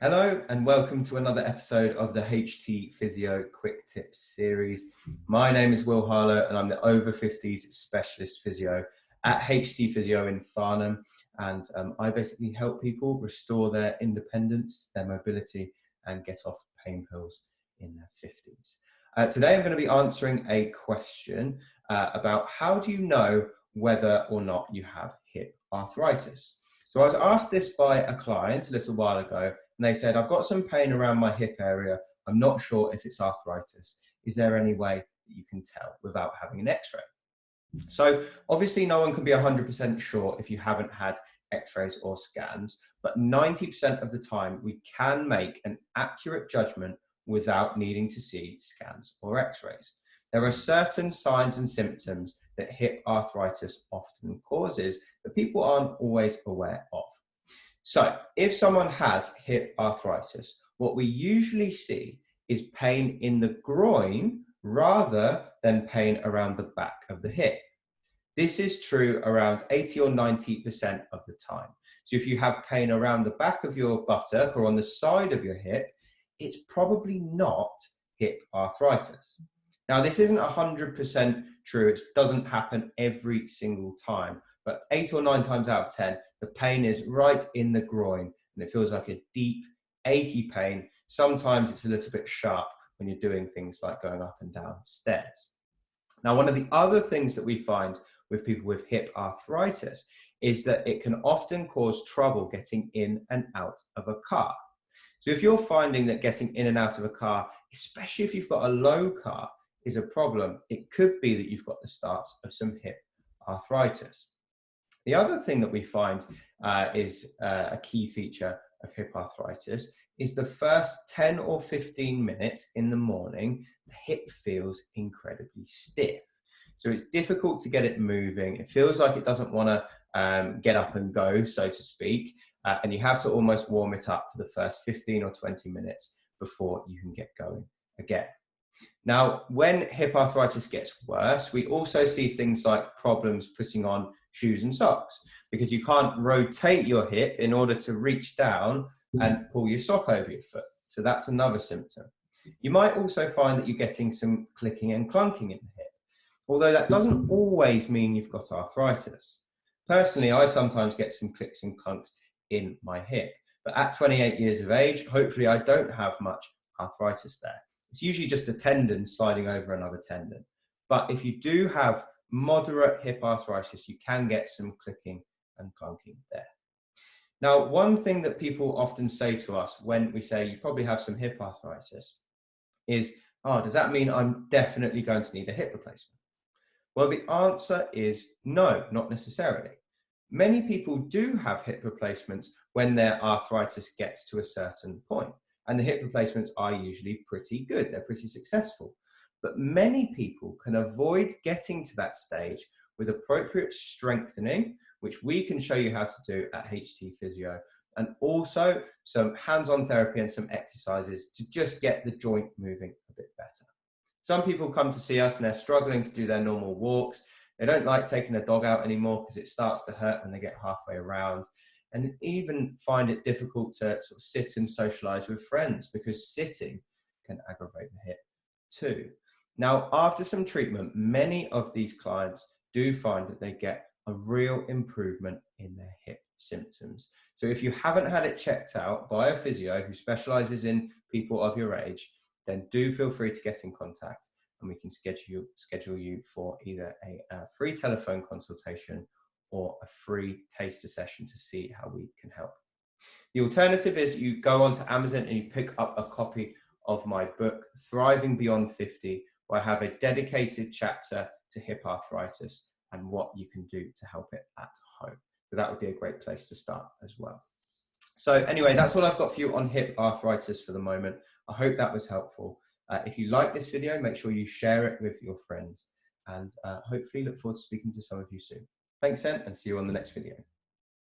Hello and welcome to another episode of the HT Physio Quick Tips series. My name is Will Harlow and I'm the Over-Fifties Specialist Physio at HT Physio in Farnham, and I basically help people restore their independence, their mobility and get off pain pills in their 50s. Today I'm going to be answering a question about how do you know whether or not you have hip arthritis. So I was asked this by a client a little while ago, and they said, I've got some pain around my hip area. I'm not sure if it's arthritis. Is there any way that you can tell without having an x-ray? So obviously no one can be 100% sure if you haven't had x-rays or scans, but 90% of the time we can make an accurate judgment without needing to see scans or x-rays. There are certain signs and symptoms that hip arthritis often causes that people aren't always aware of. So if someone has hip arthritis, what we usually see is pain in the groin rather than pain around the back of the hip. This is true around 80 or 90% of the time. So if you have pain around the back of your buttock or on the side of your hip, it's probably not hip arthritis. Now, this isn't 100% true. It doesn't happen every single time, but 8 or 9 times out of 10, the pain is right in the groin and it feels like a deep, achy pain. Sometimes it's a little bit sharp when you're doing things like going up and down stairs. Now, one of the other things that we find with people with hip arthritis is that it can often cause trouble getting in and out of a car. So if you're finding that getting in and out of a car, especially if you've got a low car, is a problem, it could be that you've got the starts of some hip arthritis. The other thing that we find is a key feature of hip arthritis is the first 10 or 15 minutes in the morning, the hip feels incredibly stiff. So it's difficult to get it moving. It feels like it doesn't want to get up and go, so to speak. And you have to almost warm it up for the first 15 or 20 minutes before you can get going again. Now, when hip arthritis gets worse, we also see things like problems putting on shoes and socks because you can't rotate your hip in order to reach down and pull your sock over your foot. So that's another symptom. You might also find that you're getting some clicking and clunking in the hip, although that doesn't always mean you've got arthritis. Personally, I sometimes get some clicks and clunks in my hip, but at 28 years of age, hopefully I don't have much arthritis there. It's usually just a tendon sliding over another tendon. But if you do have moderate hip arthritis, you can get some clicking and clunking there. Now, one thing that people often say to us when we say you probably have some hip arthritis is, oh, does that mean I'm definitely going to need a hip replacement? Well, the answer is no, not necessarily. Many people do have hip replacements when their arthritis gets to a certain point. And the hip replacements are usually pretty good. They're pretty successful. But many people can avoid getting to that stage with appropriate strengthening, which we can show you how to do at HT Physio, and also some hands-on therapy and some exercises to just get the joint moving a bit better. Some people come to see us and they're struggling to do their normal walks. They don't like taking their dog out anymore because it starts to hurt when they get halfway around. And even find it difficult to sort of sit and socialize with friends because sitting can aggravate the hip too. Now, after some treatment, many of these clients do find that they get a real improvement in their hip symptoms. So if you haven't had it checked out by a physio who specializes in people of your age, then do feel free to get in contact and we can schedule you for either a free telephone consultation or a free taster session to see how we can help. The alternative is you go onto Amazon and you pick up a copy of my book, Thriving Beyond 50, where I have a dedicated chapter to hip arthritis and what you can do to help it at home. So that would be a great place to start as well. So anyway, that's all I've got for you on hip arthritis for the moment. I hope that was helpful. If you like this video, make sure you share it with your friends and hopefully look forward to speaking to some of you soon. Thanks, Em, and see you on the next video.